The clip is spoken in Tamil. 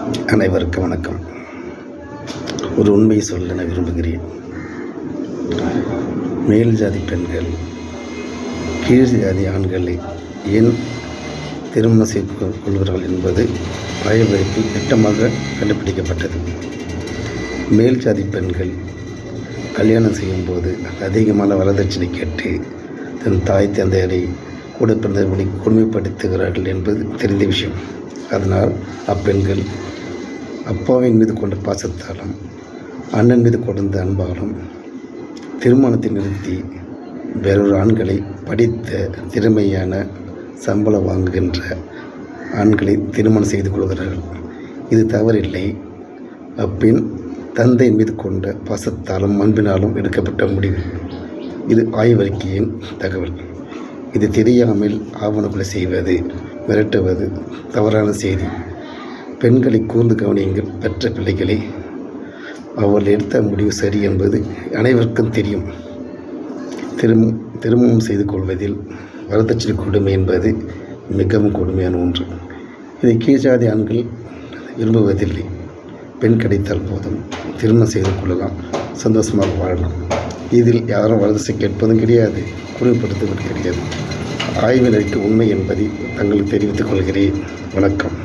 அனைவருக்கும் வணக்கம். ஒரு உண்மையை சொல்ல நான் விரும்புகிறேன். மேல் ஜாதி பெண்கள் கீழ் ஜாதி ஆண்களை ஏன் திருமணம் செய்து கொள்கிறார்கள் என்பது ஆய்வறிப்பில் திட்டமாக கண்டுபிடிக்கப்பட்டது. மேல் ஜாதி பெண்கள் கல்யாணம் செய்யும்போது அதிகமான வரதட்சணை கேட்டு தன் தாய் தந்தையரை கூட பிறந்தவர்களை கொடுமைப்படுத்துகிறார்கள் என்பது தெரிந்த விஷயம். அதனால் அப்பெண்கள் அப்பாவின் மீது கொண்ட பாசத்தாலும் அண்ணன் மீது கொண்ட அன்பாலும் திருமணத்தை நிறுத்தி வேறொரு ஆண்களை படித்த திறமையான சம்பளம் வாங்குகின்ற ஆண்களை திருமணம் செய்து கொள்கிறார்கள். இது தவறில்லை. அப்பெண் தந்தை மீது கொண்ட பாசத்தாலும் அன்பினாலும் எடுக்கப்பட்ட முடிவு. இது ஆய்வறிக்கையின் தகவல். இது தெரியாமல் ஆவணங்களை செய்வது, மிரட்டுவது தவறான செய்தி. பெண்களை கூர்ந்து கவனியுங்கள். பெற்ற பிள்ளைகளை அவள் எடுத்த முடிவு சரி என்பது அனைவருக்கும் தெரியும். திருமணம் செய்து கொள்வதில் வரதட்சணை கொடுமை என்பது மிகவும் கொடுமையான ஒன்று. இதை கீழ்ஜாதி ஆண்கள் விரும்புவதில்லை. பெண் கிடைத்தால் போதும், திருமணம் செய்து கொள்ளலாம், சந்தோஷமாக வாழலாம். இதில் யாரும் வரதட்சணை கேட்பதும் கிடையாது, கொடுமைப்படுத்துவதும் கிடையாது. ஆய்வில் இருக்க உண்மை என்பதை தங்களுக்கு தெரிவித்துக் கொள்கிறேன். வணக்கம்.